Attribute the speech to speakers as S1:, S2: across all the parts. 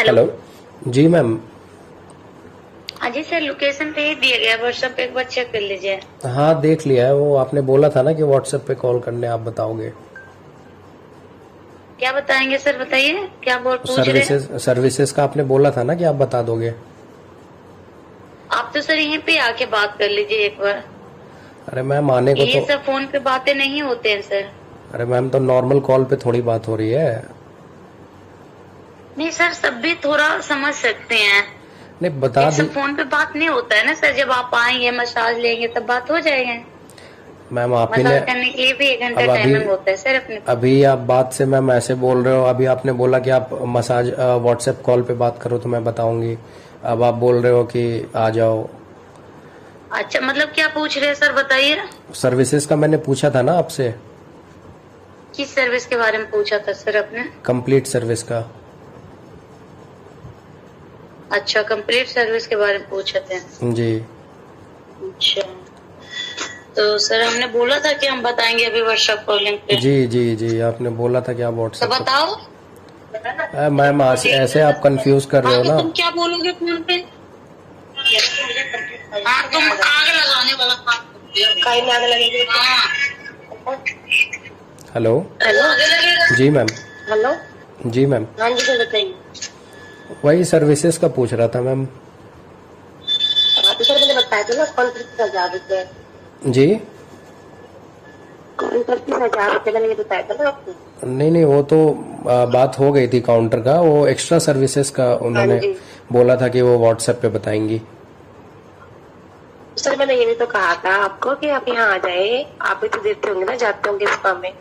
S1: Hello. जी ma'am.
S2: हाँ जी sir, location पे ही दिया गया, व्हाट्सएप पे एक बार चेक कर लीजिए।
S1: हाँ देख लिया है, वो आपने बोला था ना कि व्हाट्सएप पे कॉल करने आप बताओगे।
S2: क्या बताएंगे सर, बताइए क्या बोल पूछ रहे हैं।
S1: सर्विसेज का आपने बोला था ना कि आप बता दोगे।
S2: आप तो सर यहीं पे आके बात कर लीजिए एक बार।
S1: अरे मैम आने को
S2: ये
S1: तो।
S2: सब फोन पे बातें नहीं होते हैं सर।
S1: अरे मैम तो नॉर्मल कॉल पे थोड़ी बात हो रही है।
S2: नहीं सर, सब भी थोड़ा समझ सकते हैं।
S1: नहीं बता
S2: ये
S1: दी।
S2: सब फोन पे बात नहीं होता है ना सर, जब आप आएंगे मसाज लेंगे तब बात हो जाएगा।
S1: मैम आप ही ने
S2: मसाज करने के लिए भी 1 घंटा
S1: अब
S2: टाइमिंग होता है सर अपने।
S1: अभी आप बात से मैम ऐसे बोल रहे हो। अभी आपने बोला कि आप मसाज व्हाट्सएप कॉल पे बात करो तो मैं बताऊंगी। अब आप बोल रहे हो कि आ जाओ।
S2: अच्छा मतलब क्या पूछ रहे हैं सर, बताइए।
S1: सर्विसेज का मैंने पूछा था ना आपसे।
S2: किस सर्विस के बारे में पूछा था सर आपने।
S1: कंप्लीट सर्विस का।
S2: अच्छा, कंप्लीट सर्विस के बारे में पूछे थे।
S1: जी।
S2: अच्छा, तो सर हमने बोला था कि हम बताएंगे अभी व्हाट्सएप कॉलिंग पे।
S1: जी जी जी आपने बोला था कि आप
S2: तो
S1: व्हाट्सएप
S2: बताओ।
S1: मैम ऐसे आप कंफ्यूज कर रहे हो ना।
S2: तुम क्या बोलोगे फोन पे। हाँ तुम आग लगाने वाला काम कहीं में आग लगेगी।
S1: हेलो।
S2: हेलो
S1: जी मैम।
S2: हेलो।
S1: जी मैम।
S2: हाँ जी सर बताइए।
S1: वही सर्विसेज का पूछ रहा था मैम।
S2: हाँ तो सर मैंने बताया था ना, कौन सी 1000
S1: जी।
S2: ₹10,000 मैंने ये बताया था ना आपको।
S1: नहीं वो तो बात हो गई थी काउंटर का। वो एक्स्ट्रा सर्विसेज का उन्होंने बोला था कि वो व्हाट्सएप पे बताएंगी।
S2: सर मैंने ये भी तो कहा था आपको कि आप यहाँ आ जाए। आप भी तो देते होंगे ना, जाते होंगे इस काम में,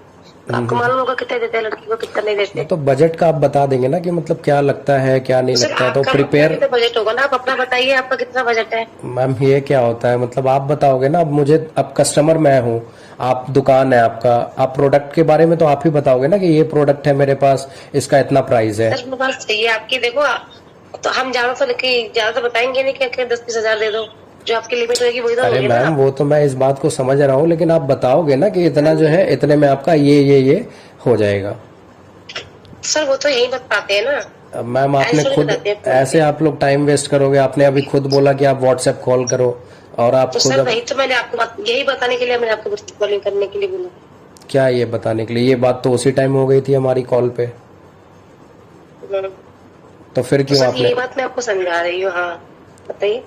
S2: आपको मालूम होगा कितना देते हैं लड़की को, कितना नहीं देते।
S1: तो बजट का आप बता देंगे ना कि मतलब क्या लगता है क्या नहीं लगता है, तो प्रिपेयर।
S2: तो बजट होगा ना, आप अपना बताइए आपका कितना बजट है।
S1: मैम ये क्या होता है, मतलब आप बताओगे ना। अब मुझे, अब कस्टमर मैं हूँ, आप दुकान है आपका, आप प्रोडक्ट के बारे में तो आप ही बताओगे ना कि ये प्रोडक्ट है मेरे पास, इसका इतना प्राइस है।
S2: सर मेरे पास चाहिए आपकी, देखो तो हम ज्यादा तो बताएंगे नहीं कि 10-20 हजार दे दो। जो आपकी लिमिट होगी वही तो।
S1: अरे मैम वो तो मैं इस बात को समझ रहा हूँ, लेकिन आप बताओगे ना कि इतना जो है, इतने में आपका ये हो जाएगा।
S2: सर वो तो यही बताते हैं ना।
S1: अब मैम आपने खुद ऐसे आप लोग टाइम वेस्ट करोगे। आपने अभी खुद बोला कि आप व्हाट्सएप कॉल करो और आप
S2: तो
S1: खुद।
S2: सर वही तो मैंने आपको यही बताने के लिए मैंने आपको कॉलिंग करने के लिए बोला।
S1: क्या ये बताने के लिए? ये बात तो उसी टाइम हो गई थी हमारी कॉल पे। तो फिर क्यों आपने।
S2: ये बात मैं आपको समझा रही हूँ। हाँ बताइए।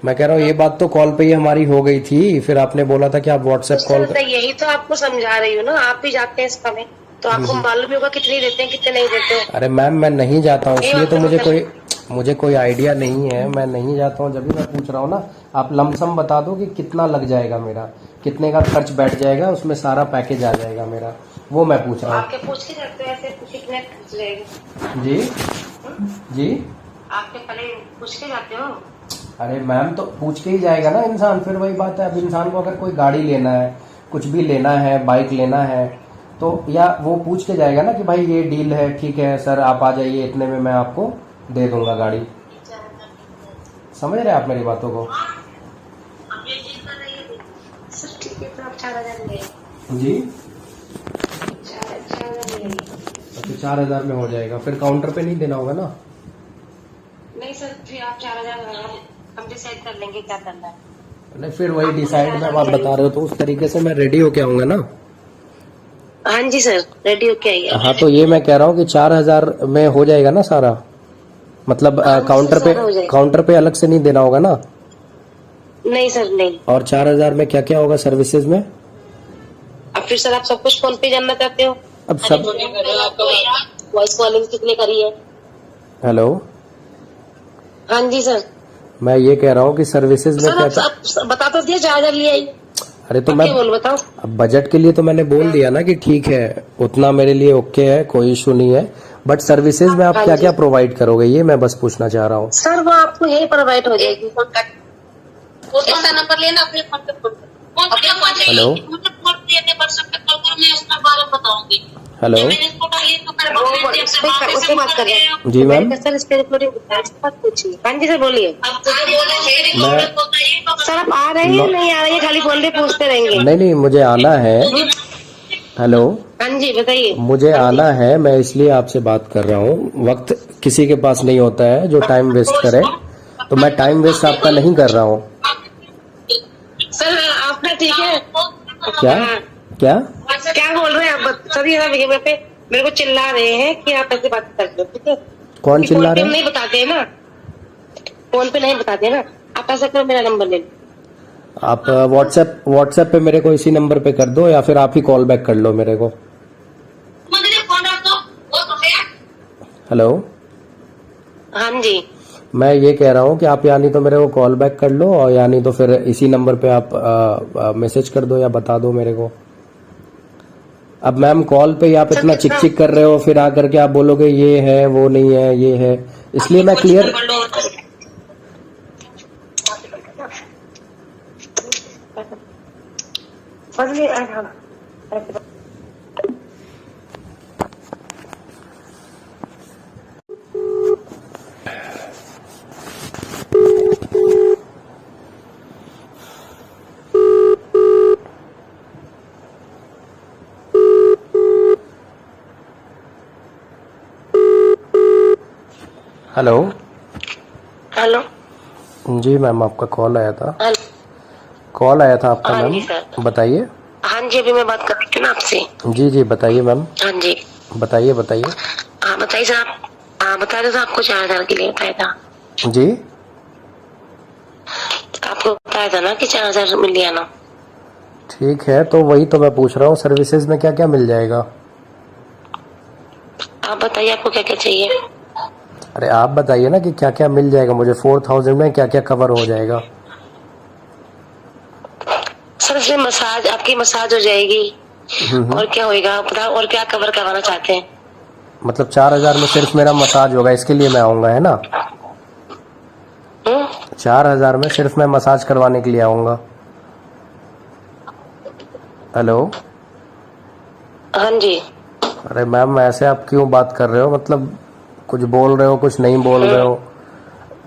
S1: मैं कह रहा हूँ ये बात तो कॉल पे ही हमारी हो गई थी, फिर आपने बोला था कि आप व्हाट्सएप कॉल।
S2: यही तो आपको समझा रही हूँ ना, आप भी जाते हैं इसका में, तो आपको मालूम होगा कितनी देते हैं कितने नहीं देते।
S1: अरे मैम मैं नहीं जाता हूँ, इसलिए तो मुझे कोई आइडिया नहीं है। मैं नहीं जाता हूँ, जब भी मैं पूछ रहा हूँ ना। आप लमसम बता दो कि कितना लग जाएगा मेरा, कितने का खर्च बैठ जाएगा, उसमें सारा पैकेज आ जाएगा मेरा, वो मैं पूछ रहा हूँ।
S2: आपके पूछ के जाते हैं ऐसे कितने खर्च जाएगा।
S1: जी जी।
S2: आपके पहले पूछ के जाते हो।
S1: अरे मैम तो पूछ के ही जाएगा ना इंसान। फिर वही बात है, अब इंसान को अगर कोई गाड़ी लेना है, कुछ भी लेना है, बाइक लेना है, तो या वो पूछ के जाएगा ना कि भाई ये डील है, ठीक है सर आप आ जाइए, इतने में मैं आपको दे दूंगा गाड़ी। समझ रहे हैं आप मेरी बातों को।
S2: सर ठीक है, तो आप 4000 ले।
S1: जी
S2: 4000
S1: तो 4000 में हो जाएगा। फिर काउंटर पे नहीं देना होगा ना।
S2: नहीं सर, फिर आप 4000 हम डिसाइड कर लेंगे क्या करना है।
S1: नहीं फिर वही डिसाइड में आप बता रहे हो, तो उस तरीके से मैं रेडी होके आऊंगा ना।
S2: हाँ जी सर, रेडी होके आइए।
S1: हाँ तो ये मैं कह रहा हूँ कि 4000 में हो जाएगा ना सारा। मतलब काउंटर पे अलग से नहीं देना होगा ना।
S2: नहीं सर नहीं।
S1: और 4000 में क्या क्या होगा सर्विसेज में?
S2: अब फिर सर आप सब कुछ फोन पे जानना चाहते हो।
S1: अब सब
S2: वॉइस कॉलिंग कितने करी है।
S1: हेलो।
S2: हाँ जी सर।
S1: मैं ये कह रहा हूँ कि सर्विसेज में क्या
S2: क्या बता तो दिया, 4000 ले आई।
S1: अरे तो मैं
S2: बताओ।
S1: अब बजट के लिए तो मैंने बोल दिया ना कि ठीक है, उतना मेरे लिए ओके है, कोई इशू नहीं है। बट सर्विसेज में आप क्या क्या प्रोवाइड करोगे, ये मैं बस पूछना चाह रहा हूँ।
S2: सर वो आपको यही प्रोवाइड हो जाएगी। उसका नंबर लेना अपने फोन पे।
S1: Hello hello.
S2: उससे बात कर रहे हैं।
S1: जी मैम।
S2: सर इस पे रिकॉर्डिंग पूछिए। हाँ जी सर बोलिए। सर आप आ रहे हैं नहीं आ रहे हैं, खाली फोन पे पूछते रहेंगे।
S1: नहीं मुझे आना है। हेलो।
S2: हाँ जी बताइए।
S1: मुझे
S2: हाँ जी।
S1: आना है, मैं इसलिए आपसे बात कर रहा हूँ। वक्त किसी के पास नहीं होता है जो टाइम वेस्ट करे, तो मैं टाइम वेस्ट आपका नहीं कर रहा हूँ।
S2: सर आपका ठीक है।
S1: क्या
S2: हाँ।
S1: क्या
S2: क्या बोल रहे हैं आप सर? ये ना मेरे को चिल्ला रहे हैं कि आप ऐसे बात कर लो, ठीक है?
S1: कौन
S2: क्योंकि
S1: चिल्ला
S2: फोन पे
S1: रहे
S2: हम
S1: हैं?
S2: नहीं बताते हैं ना, फोन पे नहीं बताते हैं ना। आप ऐसा करो, मेरा नंबर ले लो।
S1: आप व्हाट्सएप पे मेरे को इसी नंबर पे कर दो, या फिर आप ही कॉल बैक कर लो मेरे को। हेलो,
S2: हाँ जी।
S1: मैं ये कह रहा हूँ कि आप या नहीं तो मेरे को कॉल बैक कर लो, और या नहीं तो फिर इसी नंबर पे आप मैसेज कर दो या बता दो मेरे को। अब मैम कॉल पे ही आप
S2: सर
S1: इतना चिक
S2: कितना
S1: चिक कर रहे हो, फिर आकर के आप बोलोगे ये है वो नहीं है ये है, इसलिए मैं क्लियर। हेलो।
S2: हेलो।
S1: जी मैम, आपका कॉल आया था।
S2: हेलो।
S1: कॉल आया था आपका
S2: हाँ जी
S1: मैम,
S2: सर।
S1: बताइए।
S2: हाँ जी, अभी मैं बात कर रही थी ना आपसे।
S1: जी जी बताइए मैम,
S2: हाँ जी।
S1: बताइए बताइए।
S2: हाँ बताइए सर आप। हाँ बता रहे थे आपको 4,000 के लिए बताया था।
S1: जी
S2: आपको बताया था ना कि 4,000 मिल लिया ना।
S1: ठीक है, तो वही तो मैं पूछ रहा हूँ, सर्विसेज में क्या क्या मिल जाएगा?
S2: आप बताइए आपको क्या क्या चाहिए।
S1: अरे आप बताइए ना कि क्या क्या मिल जाएगा मुझे, 4,000 में क्या क्या कवर हो जाएगा?
S2: सर इसमें मसाज, आपकी मसाज हो जाएगी। और क्या होएगा बताओ, और क्या कवर करवाना चाहते हैं?
S1: मतलब 4,000 में सिर्फ मेरा मसाज होगा, इसके लिए मैं आऊँगा, है ना? 4,000 में सिर्फ मैं मसाज करवाने के लिए आऊँगा। हेलो।
S2: हाँ जी।
S1: अरे मैम ऐसे आप क्यों बात कर रहे हो, मतलब कुछ बोल रहे हो कुछ नहीं बोल रहे हो,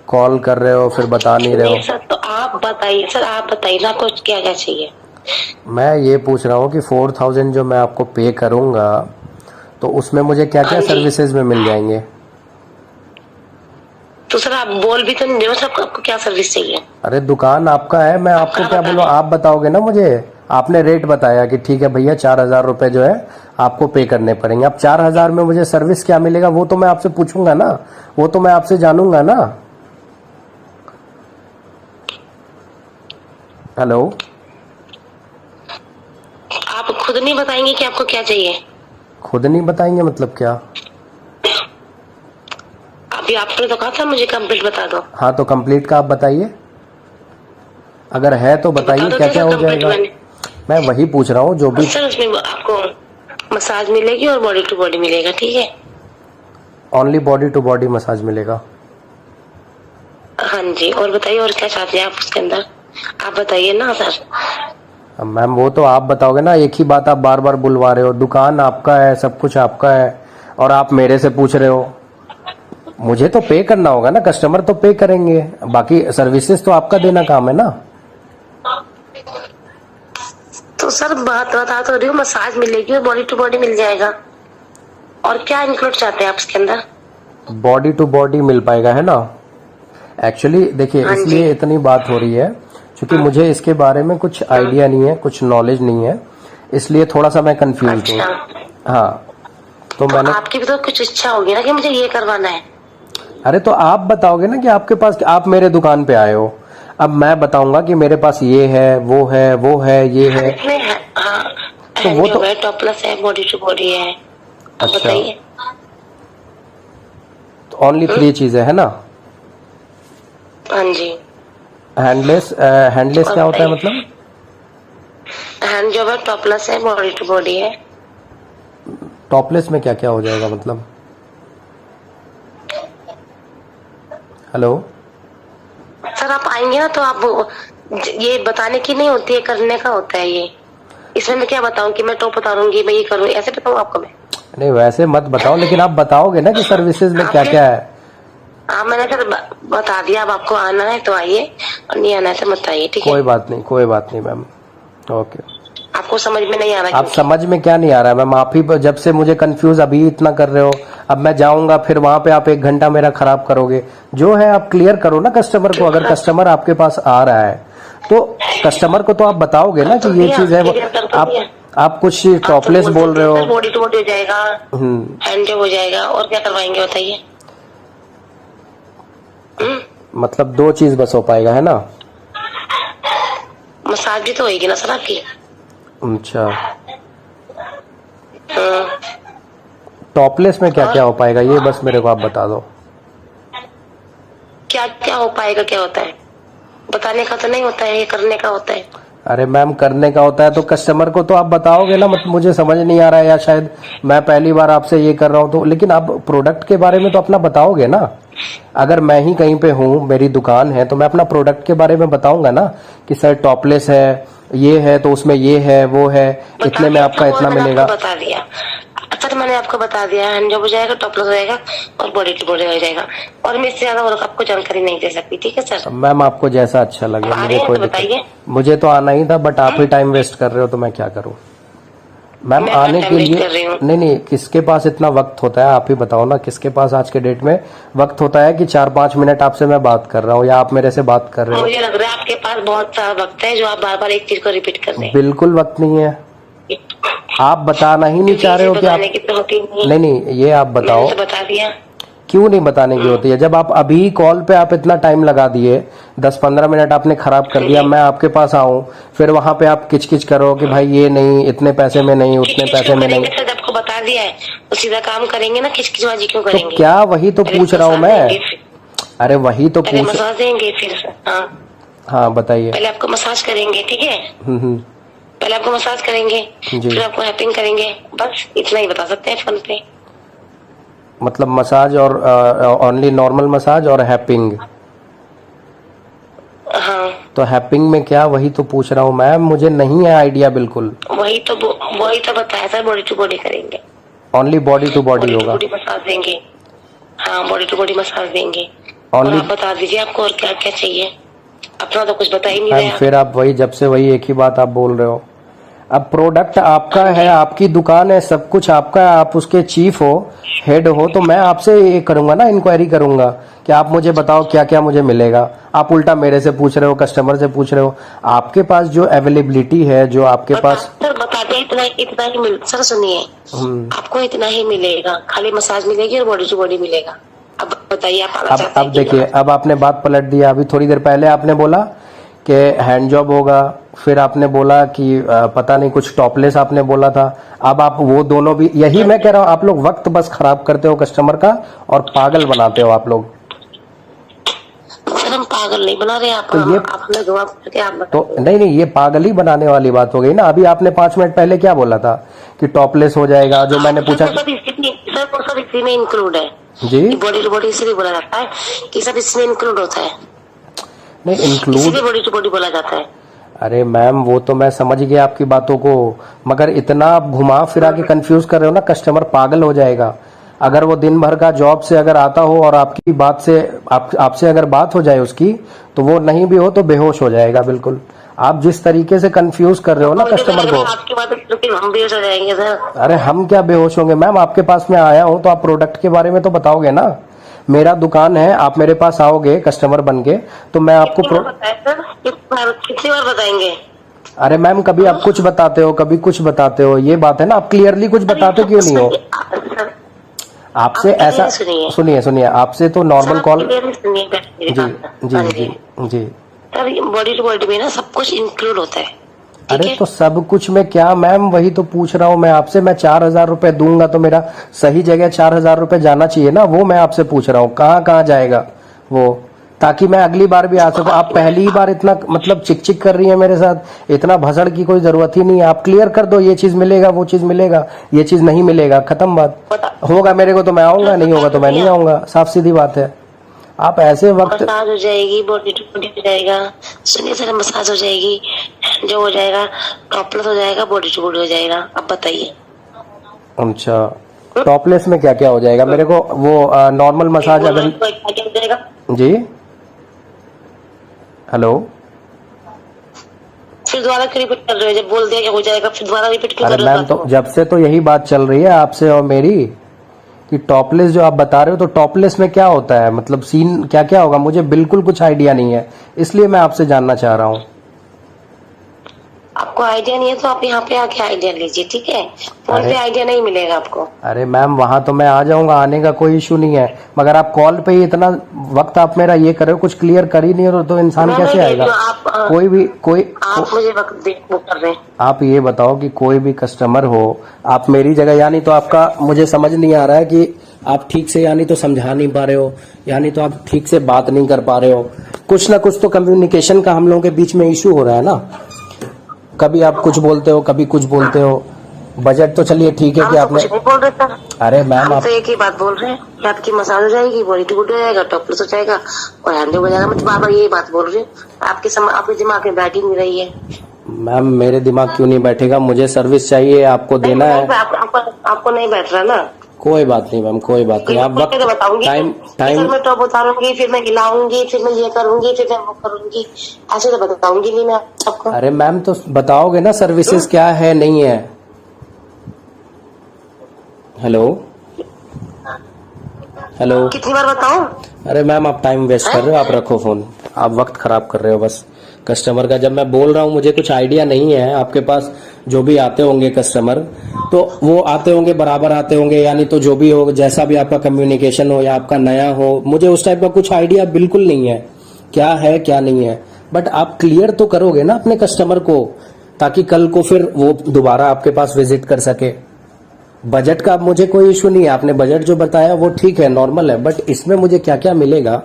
S1: कॉल कर रहे हो फिर बता नहीं रहे हो।
S2: नहीं सर, तो आप बताइए सर, आप बताइए ना आपको क्या क्या चाहिए।
S1: मैं ये पूछ रहा हूँ कि 4,000 जो मैं आपको पे करूँगा, तो उसमें मुझे क्या क्या
S2: हाँ जी।
S1: सर्विसेज में मिल जाएंगे?
S2: तो सर आप बोल भी तो नहीं रहे हो सर, आपको क्या सर्विस चाहिए?
S1: अरे दुकान आपका है, मैं आपको
S2: कहाँ
S1: क्या
S2: बता
S1: बोलूँ,
S2: रहे
S1: आप बताओगे ना मुझे। आपने रेट बताया कि ठीक है भैया 4,000 रुपए जो है आपको पे करने पड़ेंगे। अब 4,000 में मुझे सर्विस क्या मिलेगा वो तो मैं आपसे पूछूंगा ना, वो तो मैं आपसे जानूंगा ना। हेलो।
S2: आप खुद नहीं बताएंगे कि आपको क्या चाहिए?
S1: खुद नहीं बताएंगे मतलब क्या?
S2: अभी आपने तो कहा था मुझे कंप्लीट बता दो।
S1: हाँ तो कंप्लीट का आप बताइए, अगर है तो
S2: बता
S1: बताइए
S2: दो
S1: क्या
S2: तो
S1: क्या
S2: सर
S1: हो
S2: कंप्लीट
S1: जाएगा।
S2: मैंने।
S1: मैं वही पूछ रहा हूँ जो भी।
S2: सर उसमें आपको मसाज मिलेगी और बॉडी टू बॉडी मिलेगा, ठीक है?
S1: Only body to body massage मिलेगा?
S2: हाँ जी। और बताइए और क्या चाहते हैं आप उसके अंदर, आप बताइए ना सर।
S1: अब मैम वो तो आप बताओगे ना, एक ही बात आप बार बार बुलवा रहे हो। दुकान आपका है, सब कुछ आपका है, और आप मेरे से पूछ रहे हो। मुझे तो पे करना होगा ना, कस्टमर तो पे करेंगे, बाकी सर्विसेज तो आपका देना काम है ना।
S2: तो सर बात बता तो रही हूँ, मसाज मिलेगी और बॉडी टू बॉडी मिल जाएगा। और क्या इंक्लूड चाहते हैं आप उसके अंदर?
S1: बॉडी टू बॉडी मिल पाएगा, है ना? एक्चुअली देखिए,
S2: हाँ जी।
S1: इसलिए इतनी बात हो रही है क्योंकि मुझे इसके बारे में कुछ आइडिया नहीं है, कुछ नॉलेज नहीं है, इसलिए थोड़ा सा मैं कंफ्यूज हूँ।
S2: अच्छा।
S1: हाँ तो
S2: तो
S1: मैंने।
S2: आपकी भी तो कुछ इच्छा होगी ना कि मुझे ये करवाना है।
S1: अरे तो आप बताओगे ना कि आपके पास, आप मेरे दुकान पे आए हो, अब मैं बताऊंगा कि मेरे पास ये है वो है वो है ये है।
S2: इसमें है, हाँ,
S1: तो वो तो
S2: है, टॉप प्लस है, बॉडी टू बॉडी है। आप
S1: अच्छा,
S2: बताइए।
S1: तो ओनली 3 चीजें है ना?
S2: हाँ जी।
S1: हैंडलेस, हैंडलेस
S2: और
S1: क्या होता है
S2: बताइए।
S1: मतलब?
S2: हैंड जॉब है, टॉप प्लस है, बॉडी टू बॉडी है।
S1: टॉपलेस में क्या क्या हो जाएगा मतलब? हेलो।
S2: सर आप आएंगे ना तो आप, ये बताने की नहीं होती है, करने का होता है ये। इसमें मैं क्या बताऊं कि मैं टॉप बता दूंगी, मैं ये करूँ, ऐसे बताऊं आपको मैं?
S1: नहीं वैसे मत बताओ, लेकिन आप बताओगे ना कि सर्विसेज में क्या क्या है।
S2: हाँ मैंने सर बता दिया। अब आपको आना है तो आइए, और नहीं आना है तो मत आइए, ठीक है?
S1: कोई बात नहीं, कोई बात नहीं मैम, ओके।
S2: आपको समझ में नहीं आ रहा
S1: आप समझ में क्या नहीं आ रहा है मैम? आप ही जब से मुझे कंफ्यूज अभी इतना कर रहे हो, अब मैं जाऊंगा फिर वहां पे आप 1 घंटा मेरा खराब करोगे। जो है आप क्लियर करो ना कस्टमर को। अगर कस्टमर आपके पास आ रहा है तो कस्टमर को तो आप बताओगे ना कि ये चीज है। आप कुछ टॉपलेस बोल रहे हो।
S2: बॉडी टू बॉडी हो जाएगा, हैंड जॉब हो जाएगा, और क्या करवाएंगे बताइए?
S1: मतलब 2 चीज बस हो पाएगा, है ना?
S2: मसाज भी तो होगी ना सर आपकी।
S1: अच्छा, टॉपलेस में क्या क्या हो पाएगा ये बस मेरे को आप बता दो।
S2: क्या क्या हो पाएगा, क्या होता है बताने का तो नहीं होता है, ये करने का होता है।
S1: अरे मैम, करने का होता है तो कस्टमर को तो आप बताओगे ना। मतलब मुझे समझ नहीं आ रहा है, या शायद मैं पहली बार आपसे ये कर रहा हूँ तो, लेकिन आप प्रोडक्ट के बारे में तो अपना बताओगे ना। अगर मैं ही कहीं पे हूँ, मेरी दुकान है, तो मैं अपना प्रोडक्ट के बारे में बताऊंगा ना कि सर टॉपलेस है, ये है तो उसमें ये है, वो है, इतने में आपका इतना मिलेगा।
S2: बता दिया सर, मैंने आपको बता दिया। हैंड जॉब हो जाएगा, टॉपलेस हो जाएगा, और बॉडी टू बॉडी हो जाएगा, और मैं इससे ज्यादा और आपको जानकारी नहीं दे सकती। ठीक है सर?
S1: मैम आपको जैसा अच्छा लगे, मुझे कोई
S2: बताइए।
S1: मुझे तो आना ही था, बट आप ही टाइम वेस्ट कर रहे हो तो मैं क्या करूँ मैम? आने के लिए नहीं, किसके पास इतना वक्त होता है? आप ही बताओ ना, किसके पास आज के डेट में वक्त होता है कि 4-5 मिनट आपसे मैं बात कर रहा हूँ या आप मेरे से बात कर रहे हो?
S2: मुझे लग रहा है आपके पास बहुत सारा वक्त है जो आप बार बार एक चीज को रिपीट कर रहे हैं।
S1: बिल्कुल वक्त नहीं है। आप बताना ही नहीं चाह रहे हो कि आप नहीं, ये आप बताओ।
S2: बता दिया।
S1: क्यों नहीं बताने की होती है? जब आप अभी कॉल पे आप इतना टाइम लगा दिए, 10-15 मिनट आपने खराब कर दिया, मैं आपके पास आऊं, फिर वहां पे आप किचकिच करो कि भाई ये नहीं, इतने पैसे में नहीं, उतने पैसे में नहीं।
S2: आपको बता दिया है तो सीधा काम करेंगे ना, किचकिचबाजी क्यों करेंगे?
S1: तो क्या वही तो पूछ रहा हूँ मैं। अरे वही तो पूछ।
S2: मसाज देंगे फिर?
S1: हाँ बताइए।
S2: पहले आपको मसाज करेंगे, ठीक है? पहले आपको मसाज करेंगे, फिर आपको हैपिंग करेंगे, बस इतना ही बता सकते हैं फोन पे।
S1: मतलब मसाज और ओनली नॉर्मल मसाज और हैपिंग?
S2: हाँ।
S1: तो हैपिंग में क्या, वही तो पूछ रहा हूँ मैम, मुझे नहीं है आइडिया बिल्कुल।
S2: वही तो बताया सर, बॉडी टू बॉडी करेंगे।
S1: ओनली बॉडी टू बॉडी होगा?
S2: बॉडी मसाज देंगे। हाँ, बॉडी टू बॉडी मसाज देंगे।
S1: ओनली?
S2: आप बता दीजिए आपको और क्या क्या चाहिए, अपना तो कुछ बता ही नहीं रहे।
S1: फिर आप वही, जब से वही एक ही बात आप बोल रहे हो। अब प्रोडक्ट आपका है, आपकी दुकान है, सब कुछ आपका है, आप उसके चीफ हो, हेड हो, तो मैं आपसे ये करूंगा ना, इंक्वायरी करूंगा कि आप मुझे बताओ क्या क्या मुझे मिलेगा। आप उल्टा मेरे से पूछ रहे हो, कस्टमर से पूछ रहे हो। आपके पास जो अवेलेबिलिटी है, जो आपके पास
S2: सर बताते इतना ही मिल। सर सुनिए, आपको इतना ही मिलेगा, खाली मसाज मिलेगी और बॉडी टू बॉडी मिलेगा। अब बताइए आप।
S1: अब देखिए, अब आपने बात पलट दिया। अभी थोड़ी देर पहले आपने बोला कि हैंड जॉब होगा, फिर आपने बोला कि पता नहीं कुछ टॉपलेस आपने बोला था। अब आप वो दोनों भी, यही मैं कह रहा हूँ, आप लोग वक्त बस खराब करते हो कस्टमर का और पागल बनाते हो आप लोग।
S2: सर हम पागल नहीं बना रहे,
S1: तो ये
S2: आपने जवाब करके आप
S1: तो नहीं, ये पागल ही बनाने वाली बात हो गई ना। अभी आपने 5 मिनट पहले क्या बोला था कि टॉपलेस हो जाएगा, जो मैंने पूछा।
S2: सर इसी में इंक्लूड है
S1: जी,
S2: बॉडी टू बॉडी इसलिए बोला जाता है कि सब इसमें इंक्लूड होता है।
S1: नहीं, इंक्लूड
S2: बॉडी टू बॉडी बोला जाता है।
S1: अरे मैम, वो तो मैं समझ गया आपकी बातों को, मगर इतना आप घुमा फिरा के कंफ्यूज कर रहे हो ना, कस्टमर पागल हो जाएगा। अगर वो दिन भर का जॉब से अगर आता हो और आपकी बात से आपसे अगर बात हो जाए उसकी, तो वो नहीं भी हो तो बेहोश हो जाएगा बिल्कुल। आप जिस तरीके से कंफ्यूज कर रहे हो ना कस्टमर को,
S2: आपकी बात हम बेहोश हो जाएंगे सर।
S1: अरे हम क्या बेहोश होंगे मैम? आपके पास में आया हूँ तो आप प्रोडक्ट के बारे में तो बताओगे ना। मेरा दुकान है, आप मेरे पास आओगे कस्टमर बन के, तो मैं आपको
S2: कितनी बार बताएंगे?
S1: अरे मैम, कभी आप कुछ बताते हो, कभी कुछ बताते हो, ये बात है ना। आप क्लियरली कुछ बताते क्यों नहीं हो? आपसे ऐसा सुनिए, आपसे तो नॉर्मल कॉल। जी जी जी जी।
S2: बॉडी टू बॉडी में ना सब कुछ इंक्लूड होता है।
S1: अरे तो सब कुछ में क्या मैम, वही तो पूछ रहा हूँ मैं आपसे। मैं 4,000 रुपए दूंगा तो मेरा सही जगह 4,000 रुपए जाना चाहिए ना, वो मैं आपसे पूछ रहा हूँ। कहाँ कहाँ जाएगा वो, ताकि मैं अगली बार भी आ सकूं। आप पहली बार इतना मतलब चिक चिक कर रही है मेरे साथ, इतना भसड़ की कोई जरूरत ही नहीं है। आप क्लियर कर दो, ये चीज मिलेगा, वो चीज मिलेगा, ये चीज नहीं मिलेगा, खत्म बात। होगा मेरे को तो मैं आऊंगा, नहीं होगा तो मैं नहीं आऊंगा, साफ सीधी बात है। आप ऐसे वक्त
S2: मसाज हो जाएगी, बॉडी टू बॉडी हो जाएगा। सुनिए सर, मसाज हो जाएगी, जो हो जाएगा, टॉपलेस हो जाएगा, बॉडी टू बॉडी हो जाएगा। अब बताइए।
S1: अच्छा, टॉपलेस में क्या क्या हो जाएगा? मेरे को वो नॉर्मल मसाज अगर जी, हेलो,
S2: फिर फिर दोबारा क्यों रिपीट कर रहे हो? जब बोल दिया कि हो जाएगा फिर दोबारा रिपीट क्यों
S1: अरे
S2: कर रहे हो
S1: मैम,
S2: बात
S1: तो
S2: को?
S1: जब से तो यही बात चल रही है आपसे और मेरी कि टॉपलेस जो आप बता रहे हो, तो टॉपलेस में क्या होता है, मतलब सीन क्या क्या होगा, मुझे बिल्कुल कुछ आइडिया नहीं है, इसलिए मैं आपसे जानना चाह रहा हूँ।
S2: आपको आइडिया नहीं है तो आप यहाँ पे आके आइडिया लीजिए, ठीक है? फोन
S1: अरे
S2: पे आइडिया नहीं मिलेगा आपको।
S1: अरे मैम, वहां तो मैं आ जाऊंगा, आने का कोई इशू नहीं है, मगर आप कॉल पे ही इतना वक्त आप मेरा ये कर रहे हो, कुछ क्लियर कर ही नहीं हो तो इंसान
S2: मैं नहीं
S1: कैसे
S2: दे
S1: आएगा?
S2: रही हूँ, आप
S1: कोई भी
S2: आप मुझे वक्त दे वो कर रहे हैं।
S1: आप ये बताओ कि कोई भी कस्टमर हो, आप मेरी जगह, यानी तो आपका मुझे समझ नहीं आ रहा है कि आप ठीक से यानी तो समझा नहीं पा रहे हो, यानी तो आप ठीक से बात नहीं कर पा रहे हो, कुछ ना कुछ तो कम्युनिकेशन का हम लोगों के बीच में इशू हो रहा है ना। कभी आप कुछ बोलते हो, कभी कुछ बोलते हो। बजट तो चलिए ठीक है
S2: हम
S1: कि
S2: तो
S1: आपने,
S2: कुछ नहीं बोल रहे सर।
S1: अरे मैम
S2: हम तो
S1: आप,
S2: एक ही बात बोल रहे हैं कि आपकी मसाज हो जाएगी, बॉडी टूट हो जाएगा, टॉपलेस हो जाएगा और हैंड हो जाएगा। मैं तो बार बार यही बात बोल रही हूँ, आपके दिमाग में बैठ ही नहीं रही है।
S1: मैम मेरे दिमाग क्यों नहीं बैठेगा, मुझे सर्विस चाहिए, आपको
S2: नहीं
S1: देना
S2: नहीं,
S1: है।
S2: आपको नहीं बैठ रहा ना?
S1: कोई बात नहीं मैम, कोई बात नहीं,
S2: फिर मैं
S1: आप
S2: खुल के
S1: वक्त,
S2: तो बताऊंगी
S1: टाइम
S2: कि सर
S1: टाइम
S2: मैं टॉप उतारूंगी, फिर मैं हिलाऊंगी, फिर मैं ये करूंगी, फिर मैं वो करूंगी, ऐसे तो बताऊंगी नहीं मैं आपको।
S1: अरे मैम, तो बताओगे ना सर्विसेज क्या है नहीं है। Hello hello.
S2: कितनी बार बताऊं?
S1: अरे मैम, आप टाइम वेस्ट कर रहे हो, आप रखो फोन, आप वक्त खराब कर रहे हो बस कस्टमर का। जब मैं बोल रहा हूँ मुझे कुछ आइडिया नहीं है, आपके पास जो भी आते होंगे कस्टमर, तो वो आते होंगे बराबर आते होंगे, यानी तो जो भी हो, जैसा भी आपका कम्युनिकेशन हो या आपका नया हो, मुझे उस टाइप का कुछ आइडिया बिल्कुल नहीं है क्या है क्या नहीं है। बट आप क्लियर तो करोगे ना अपने कस्टमर को, ताकि कल को फिर वो दोबारा आपके पास विजिट कर सके। बजट का मुझे कोई इशू नहीं है, आपने बजट जो बताया वो ठीक है, नॉर्मल है, बट इसमें मुझे क्या क्या मिलेगा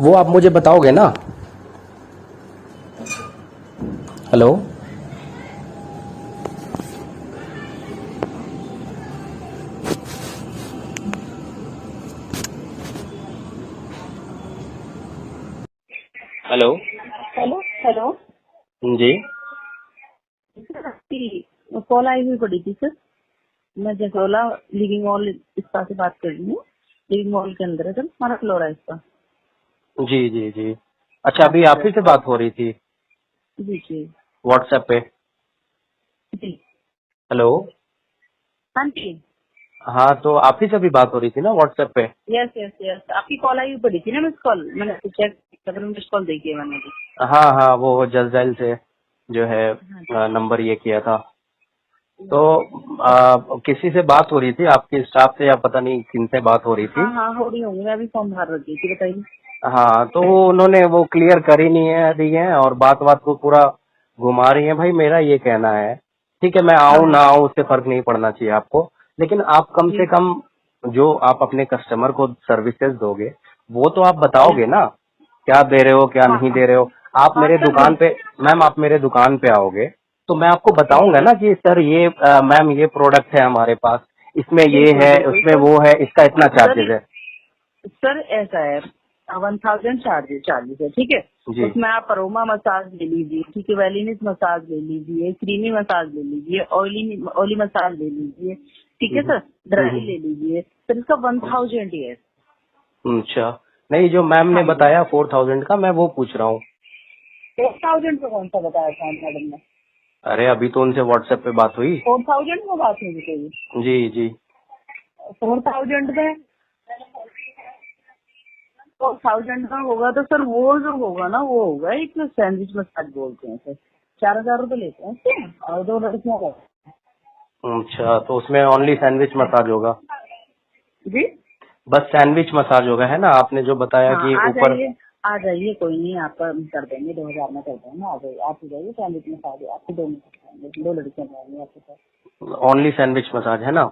S1: वो आप मुझे बताओगे ना। हेलो। हेलो।
S3: Hello hello.
S1: जी।
S3: सर आपकी कॉल आई हुई पड़ी थी सर। मैं जसोला लिविंग मॉल इसका से बात कर रही हूँ। लिविंग मॉल के अंदर है सर, हमारा फ्लोर है इसका।
S1: जी जी जी। अच्छा,
S3: हाँ
S1: अभी
S3: जी
S1: आप ही से बात हो रही थी
S3: जी जी
S1: व्हाट्सएप पे।
S3: जी।
S1: हेलो।
S3: हाँ जी।
S1: हाँ, तो आप ही से भी बात हो रही थी ना व्हाट्सएप पे।
S3: यस यस यस, आपकी कॉल आई हुई पड़ी थी ना, मिस कॉल मैंने चेक कर, मिस कॉल देखी है मैंने भी।
S1: हाँ हाँ, वो जलजैल से जो है
S3: हाँ
S1: नंबर ये किया था। तो
S3: जी।
S1: किसी से बात हो रही थी, आपके स्टाफ से या पता नहीं किन से बात हो रही थी।
S3: हाँ हाँ हो रही होंगी, मैं अभी फॉर्म भर रही थी, बताइए।
S1: हाँ, तो वो उन्होंने वो क्लियर कर ही नहीं है रही है, और बात बात को पूरा घुमा रही है। भाई मेरा ये कहना है, ठीक है मैं
S3: हाँ
S1: आऊँ ना
S3: हाँ
S1: आऊँ उससे फर्क नहीं पड़ना चाहिए आपको, लेकिन आप कम
S3: जी
S1: से कम जो आप अपने कस्टमर को सर्विसेज दोगे वो तो आप
S3: जी।
S1: बताओगे ना, क्या दे रहे हो क्या
S3: हाँ
S1: नहीं
S3: हाँ
S1: दे रहे हो। आप
S3: हाँ
S1: मेरे
S3: सर
S1: दुकान पे,
S3: बिल्कुल।
S1: मैम आप मेरे दुकान पे आओगे तो मैं आपको बताऊंगा
S3: जी
S1: ना कि सर ये मैम ये प्रोडक्ट है हमारे पास, इसमें ये
S3: बिल्कुल
S1: है
S3: बिल्कुल
S1: उसमें
S3: सर।
S1: वो है, इसका इतना
S3: सर
S1: चार्जेस है।
S3: सर ऐसा है, 1000 चार्जेस है, ठीक है।
S1: जी।
S3: उसमें आप अरोमा मसाज ले लीजिए, ठीक है, वेलिनिस मसाज ले लीजिए, क्रीमी मसाज ले लीजिए, ऑयली मसाज ले लीजिए, ठीक है
S1: हम्म,
S3: सर, ड्राई
S1: हम्म,
S3: ले लीजिए। सर इसका 1000 है।
S1: अच्छा, नहीं जो मैम ने
S3: हाँ जी।
S1: बताया 4000 का, मैं वो पूछ रहा हूँ।
S3: 4000 का कौन सा बताया था मैडम ने?
S1: अरे अभी तो उनसे व्हाट्सएप पे बात हुई।
S3: 4000 में बात नहीं चाहिए।
S1: जी जी।
S3: 4000 में 4000 का होगा तो सर वो जो होगा ना वो होगा एक सैंडविच मसाज बोलते हैं सर। 4000 रुपए लेते हैं उसके, और 2 लड़कियों का।
S1: अच्छा, तो उसमें ओनली सैंडविच मसाज होगा,
S3: जी
S1: बस सैंडविच मसाज होगा है ना, आपने जो बताया
S3: हाँ,
S1: कि
S3: आ
S1: ऊपर।
S3: जाइए आ जाइए, कोई नहीं, आपका हम कर देंगे, 2000 में कर देंगे। आ जाइए, आप ही जाइए, सैंडविच में खा जाइए, आपके 2 में खाएंगे, 2 लड़कियां जाएंगी आपके साथ।
S1: ओनली सैंडविच मसाज है ना।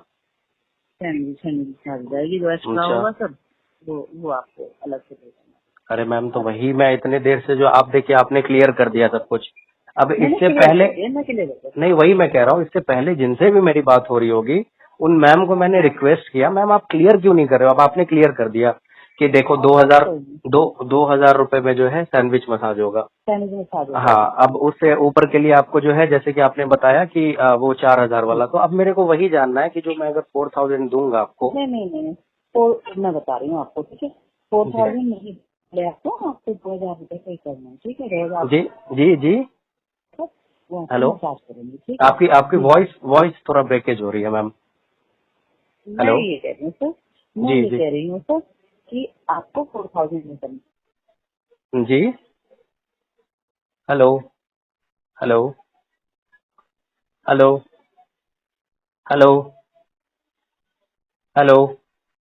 S3: सैंडविच सैंडविच खा जाएगी, जो एक्स्ट्रा
S1: अच्छा।
S3: होगा सर वो आपको अलग से दे देना।
S1: अरे मैम, तो वही मैं इतने देर से जो आप देखिए आपने क्लियर कर दिया सब कुछ। अब
S3: मैंने
S1: इससे
S3: क्लियर
S1: पहले,
S3: कर दिया, मैं क्लियर कर
S1: नहीं वही मैं कह रहा हूँ, इससे पहले जिनसे भी मेरी बात हो रही होगी उन मैम को मैंने
S3: हाँ
S1: रिक्वेस्ट किया, मैम आप क्लियर क्यों नहीं कर रहे हो। अब आपने क्लियर कर दिया कि देखो
S3: हाँ सर, कोई नहीं,
S1: 2000 रुपए में जो है सैंडविच मसाज होगा।
S3: सैंडविच में खा हो
S1: हाँ,
S3: जाएगी।
S1: अब उससे ऊपर के लिए आपको जो है जैसे कि आपने बताया कि वो 4000 वाला, तो अब मेरे को वही जानना है कि जो मैं अगर 4000 दूंगा आपको।
S3: नहीं नहीं नहीं, तो मैं बता रही हूँ आपको, ठीक है।
S1: जी
S3: 4000 नहीं ले, आपको 2000 रुपये पे करना है, ठीक है, 2000।
S1: जी जी जी।
S3: वो आपको
S4: हेलो,
S3: मसाज करेंगे, ठीक है।
S4: आपकी आपकी वॉइस वॉइस थोड़ा ब्रेकेज हो रही है मैम।
S3: मैं
S4: हेलो।
S3: ये कह रही हूँ सर, मैं
S4: जी
S3: ये
S4: जी
S3: कह रही हूँ सर कि आपको 4000 में करना।
S4: जी। Hello hello hello hello hello.